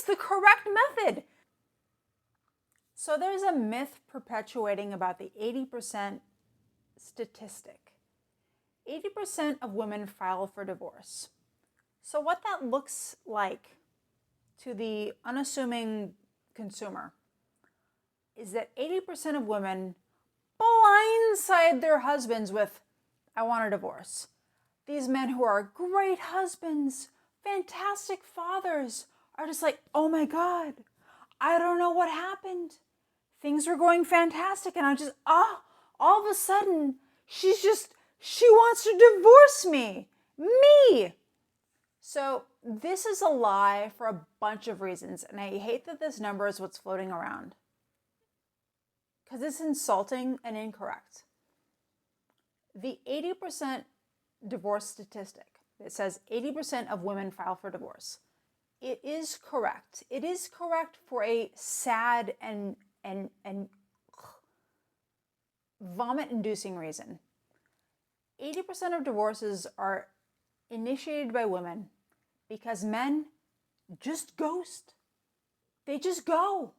is the correct method. So there's a myth perpetuating about the 80% statistic. 80% of women file for divorce. So what that looks like to the unassuming consumer is that 80% of women blindside their husbands with, I want a divorce. These men who are great husbands, fantastic fathers, are just like, oh my God, I don't know what happened. Things were going fantastic, and all of a sudden, she wants to divorce me. Me! So this is a lie for a bunch of reasons, and I hate that this number is what's floating around, because it's insulting and incorrect. The 80% divorce statistic that says 80% of women file for divorce, it is correct. It is correct for a sad and vomit-inducing reason. 80% of divorces are initiated by women because men just ghost. They just go.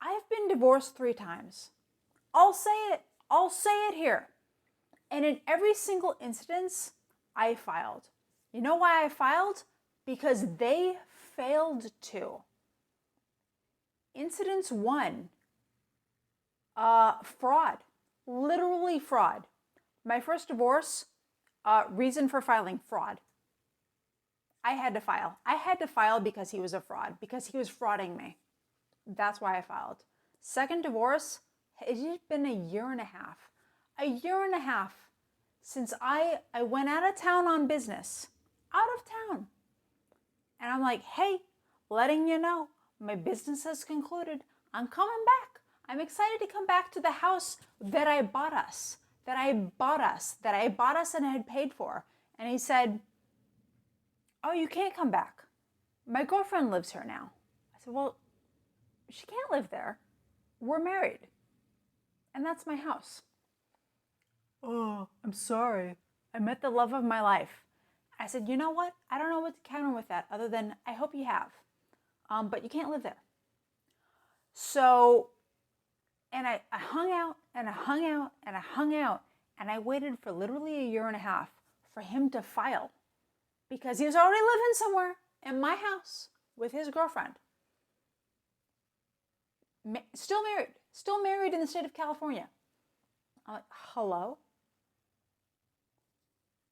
I've been divorced 3 times. I'll say it here. And in every single instance, I filed. You know why I filed? Because they failed to. Incidence 1, fraud. Literally fraud. My first divorce, reason for filing, fraud. I had to file. I had to file because he was a fraud, because he was frauding me. That's why I filed. Second divorce, it had been a year and a half. A year and a half since I went out of town on business. Out of town. And I'm like, hey, letting you know, my business has concluded. I'm coming back. I'm excited to come back to the house that I bought us, that I bought us and had paid for. And he said, oh, you can't come back. My girlfriend lives here now. I said, well, she can't live there. We're married. And that's my house. Oh, I'm sorry. I met the love of my life. I said, you know what? I don't know what to counter with that other than I hope you have. But you can't live there. So, and I hung out and I hung out and I hung out and I waited for literally a year and a half for him to file because he was already living somewhere in my house with his girlfriend. Still married in the state of California. I'm like, hello?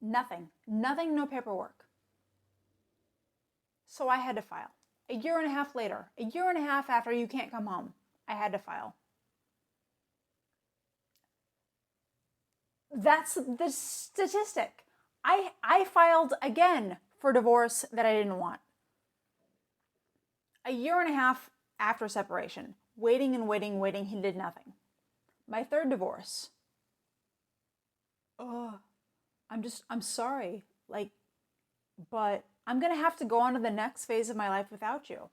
Nothing, no paperwork. So I had to file. A year and a half later, a year and a half after you can't come home, I had to file. That's the statistic. I filed again for divorce that I didn't want. A year and a half after separation, waiting, he did nothing. My third divorce. I'm sorry, but I'm going to have to go on to the next phase of my life without you.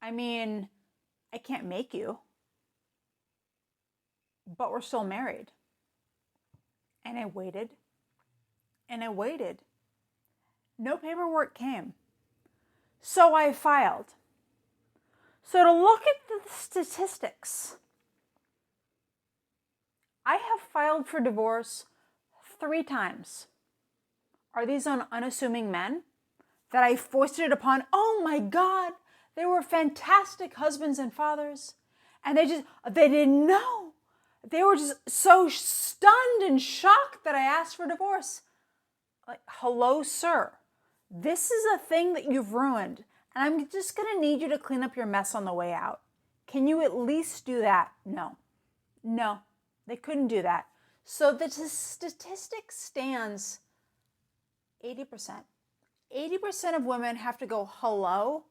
I mean, I can't make you, but we're still married. And I waited, and I waited. No paperwork came. So I filed. So to look at the statistics, I have filed for divorce 3 times. Are these on unassuming men that I foisted upon? Oh my God, they were fantastic husbands and fathers. And they didn't know. They were just so stunned and shocked that I asked for divorce. Like, hello, sir. This is a thing that you've ruined. And I'm just going to need you to clean up your mess on the way out. Can you at least do that? No, they couldn't do that. So the statistic stands 80%. 80% of women have to go, hello?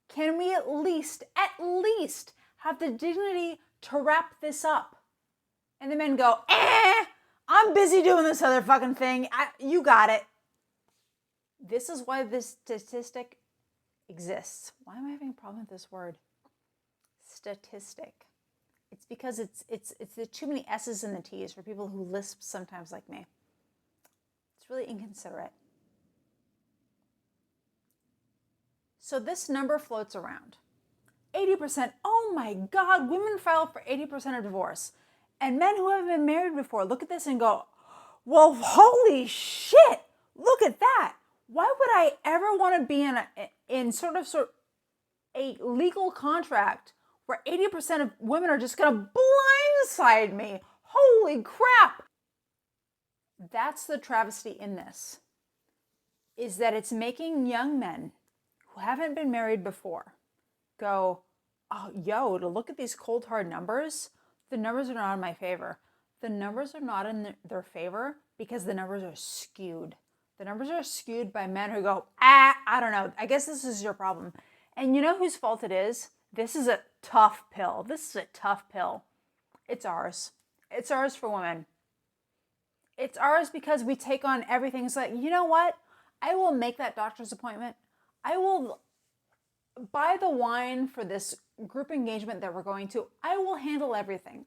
Can we at least have the dignity to wrap this up? And the men go, I'm busy doing this other fucking thing. You got it. This is why this statistic exists. Why am I having a problem with this word? Statistic. It's because it's the too many S's and the T's for people who lisp sometimes like me. It's really inconsiderate. So this number floats around. 80%, oh my God, women file for 80% of divorce. And men who haven't been married before look at this and go, well, holy shit, look at that. Why would I ever want to be in sort of a legal contract where 80% of women are just going to blindside me? Holy crap. That's the travesty in this, is that it's making young men who haven't been married before go, oh, yo, to look at these cold hard numbers, the numbers are not in my favor. The numbers are not in their favor because the numbers are skewed. The numbers are skewed by men who go, I don't know, I guess this is your problem. And you know whose fault it is? This is a tough pill. This is a tough pill. It's ours. It's ours for women. It's ours because we take on everything. It's like, you know what? I will make that doctor's appointment. I will buy the wine for this group engagement that we're going to. I will handle everything.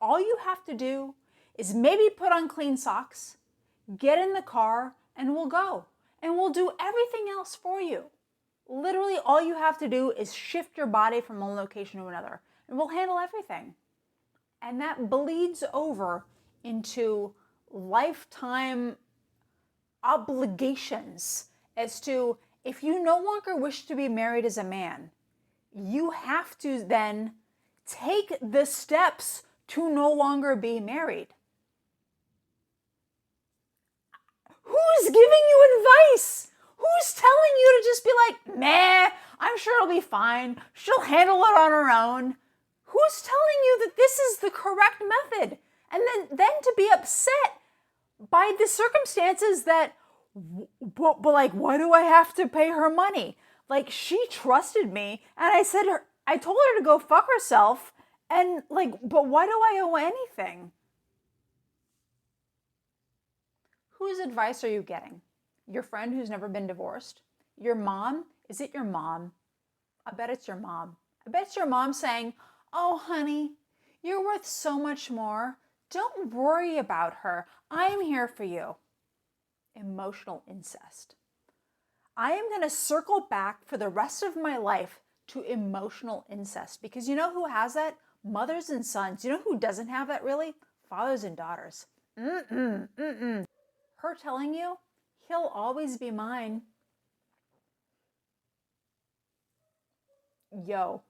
All you have to do is maybe put on clean socks, get in the car, and we'll go. And we'll do everything else for you. Literally, all you have to do is shift your body from one location to another, and we'll handle everything. And that bleeds over into lifetime obligations as to, if you no longer wish to be married as a man, you have to then take the steps to no longer be married. Who's giving you advice? Who's telling you to just be like, meh, I'm sure it'll be fine. She'll handle it on her own. Who's telling you that this is the correct method? And then to be upset by the circumstances that, but like, why do I have to pay her money? Like, she trusted me, and I told her to go fuck herself, and like, but why do I owe anything? Whose advice are you getting? Your friend who's never been divorced? Your mom? Is it your mom? I bet it's your mom. I bet it's your mom saying, oh, honey, you're worth so much more. Don't worry about her. I'm here for you. Emotional incest. I am going to circle back for the rest of my life to emotional incest, because you know who has that? Mothers and sons. You know who doesn't have that really? Fathers and daughters. Her telling you, he'll always be mine. Yo.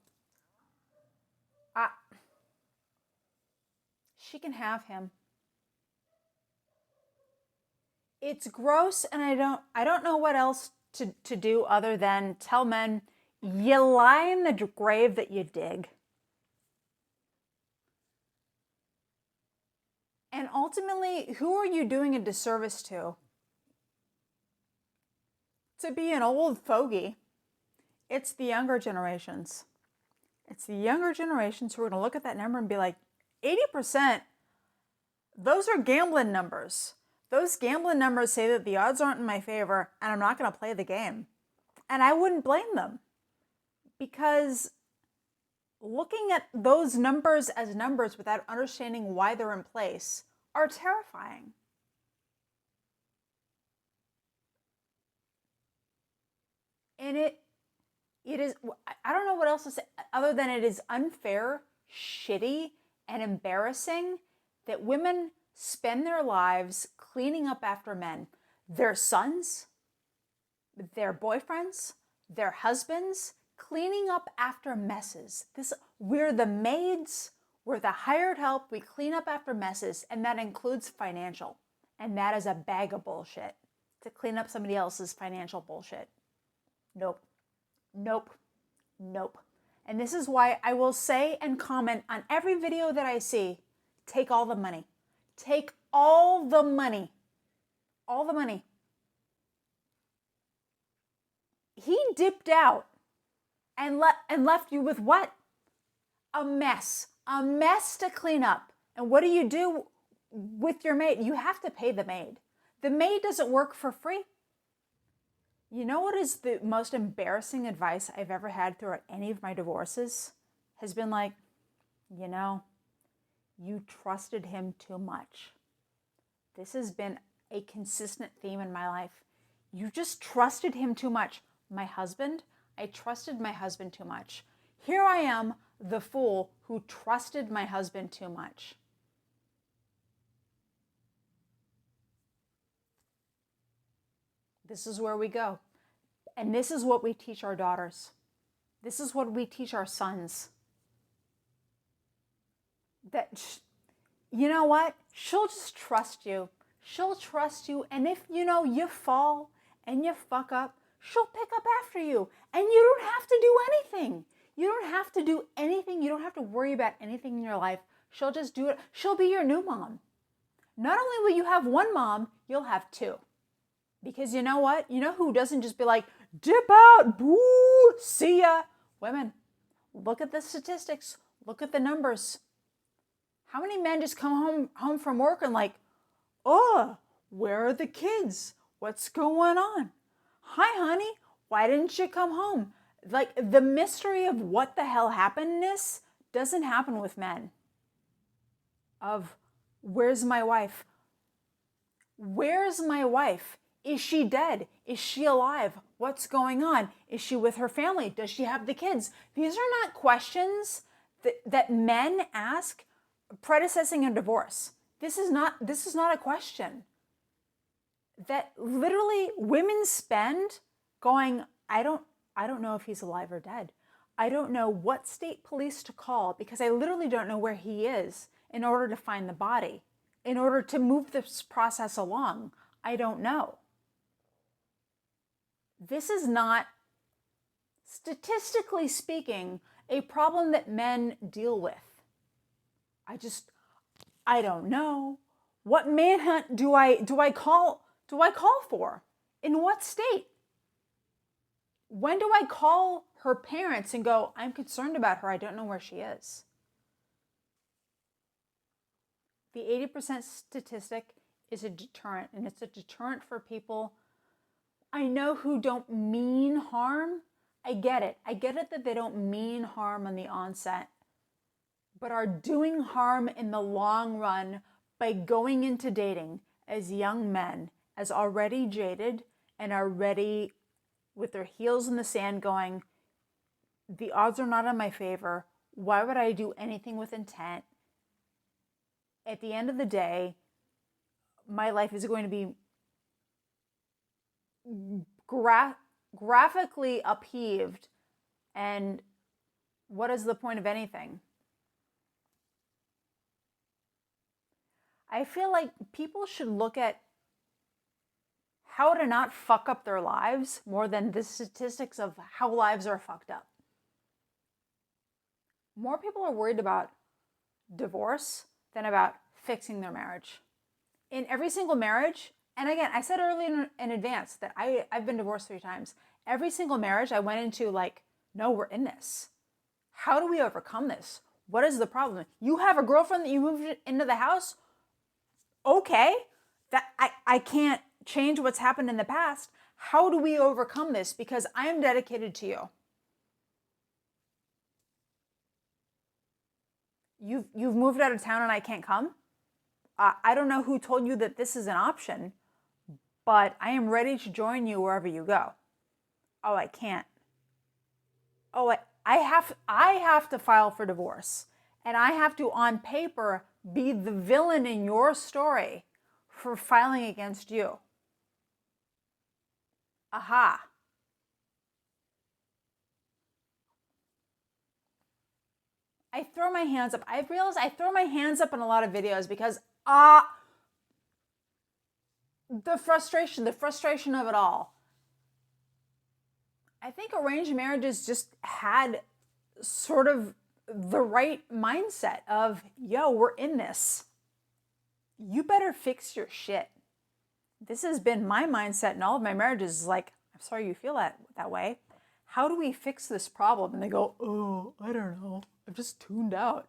She can have him. It's gross, and I don't know what else to do other than tell men, you lie in the grave that you dig. And ultimately, who are you doing a disservice to? To be an old fogey. It's the younger generations. It's the younger generations who are going to look at that number and be like, 80%, those are gambling numbers. Those gambling numbers say that the odds aren't in my favor, and I'm not going to play the game. And I wouldn't blame them, because looking at those numbers as numbers without understanding why they're in place are terrifying. And it is, I don't know what else to say other than it is unfair, shitty, and embarrassing that women spend their lives cleaning up after men, their sons, their boyfriends, their husbands, cleaning up after messes. We're the maids, we're the hired help, we clean up after messes, and that includes financial. And that is a bag of bullshit, to clean up somebody else's financial bullshit. Nope. Nope. Nope. And this is why I will say and comment on every video that I see, take all the money. Take all the money. All the money. He dipped out and left you with what? A mess. A mess to clean up. And what do you do with your maid? You have to pay the maid. The maid doesn't work for free. You know what is the most embarrassing advice I've ever had throughout any of my divorces? Has been like, you know, you trusted him too much. This has been a consistent theme in my life. You just trusted him too much. My husband, I trusted my husband too much. Here I am, the fool who trusted my husband too much. This is where we go. And this is what we teach our daughters. This is what we teach our sons. That, you know what? She'll just trust you. She'll trust you. And if, you fall and you fuck up, she'll pick up after you. And you don't have to do anything. You don't have to do anything. You don't have to worry about anything in your life. She'll just do it. She'll be your new mom. Not only will you have one mom, you'll have two. Because you know what? You know who doesn't just be like, dip out, boo, see ya? Women. Look at the statistics. Look at the numbers. How many men just come home from work and like, oh, where are the kids? What's going on? Hi, honey. Why didn't you come home? Like, the mystery of what the hell happened in this doesn't happen with men. Of, where's my wife? Where's my wife? Is she dead? Is she alive? What's going on? Is she with her family? Does she have the kids? These are not questions that men ask predecessing a divorce. This is not a question that literally women spend going, I don't know if he's alive or dead. I don't know what state police to call because I literally don't know where he is in order to find the body, in order to move this process along. I don't know. This is not, statistically speaking, a problem that men deal with. I don't know. What manhunt do I call for? In what state? When do I call her parents and go, I'm concerned about her, I don't know where she is? The 80% statistic is a deterrent, and it's a deterrent for people I know who don't mean harm. I get it. I get it that they don't mean harm on the onset, but are doing harm in the long run by going into dating as young men, as already jaded and already with their heels in the sand going, the odds are not in my favor. Why would I do anything with intent? At the end of the day, my life is going to be graphically upheaved, and what is the point of anything? I feel like people should look at how to not fuck up their lives more than the statistics of how lives are fucked up. More people are worried about divorce than about fixing their marriage. In every single marriage, and again, I said earlier in advance that I've been divorced 3 times. Every single marriage I went into like, no, we're in this. How do we overcome this? What is the problem? You have a girlfriend that you moved into the house? Okay, that I can't change what's happened in the past. How do we overcome this? Because I am dedicated to you. You've moved out of town and I can't come? I don't know who told you that this is an option, but I am ready to join you wherever you go. Oh, I can't. Oh, I have to file for divorce. And I have to, on paper, be the villain in your story for filing against you. Aha. I throw my hands up. I realize I throw my hands up in a lot of videos because the frustration of it all. I think arranged marriages just had sort of the right mindset of, yo, we're in this. You better fix your shit. This has been my mindset in all of my marriages. Like, I'm sorry you feel that way. How do we fix this problem? And they go, oh, I don't know. I've just tuned out.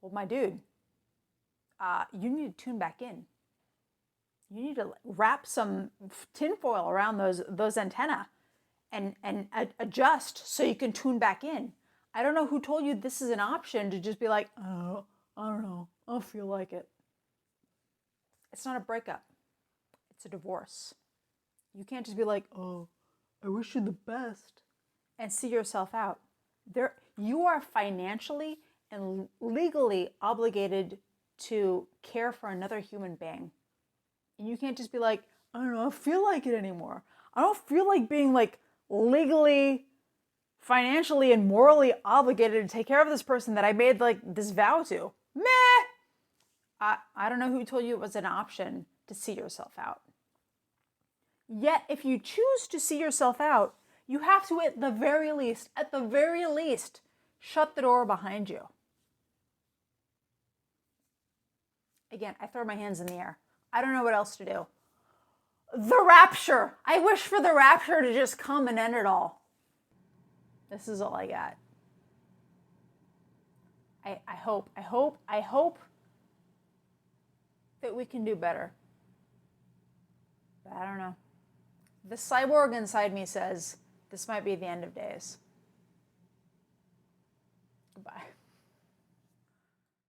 Well, my dude, you need to tune back in. You need to wrap some tinfoil around those antennae and adjust so you can tune back in. I don't know who told you this is an option to just be like, oh, I don't know. I don't feel like it. It's not a breakup. It's a divorce. You can't just be like, oh, I wish you the best. and see yourself out. You are financially and legally obligated to care for another human being. And you can't just be like, I don't feel like it anymore. I don't feel like being like legally, financially, and morally obligated to take care of this person that I made like this vow to. Meh! I don't know who told you it was an option to see yourself out. Yet, if you choose to see yourself out, you have to, at the very least, shut the door behind you. Again, I throw my hands in the air. I don't know what else to do. The rapture. I wish for the rapture to just come and end it all. This is all I got. I hope that we can do better. But I don't know. The cyborg inside me says this might be the end of days.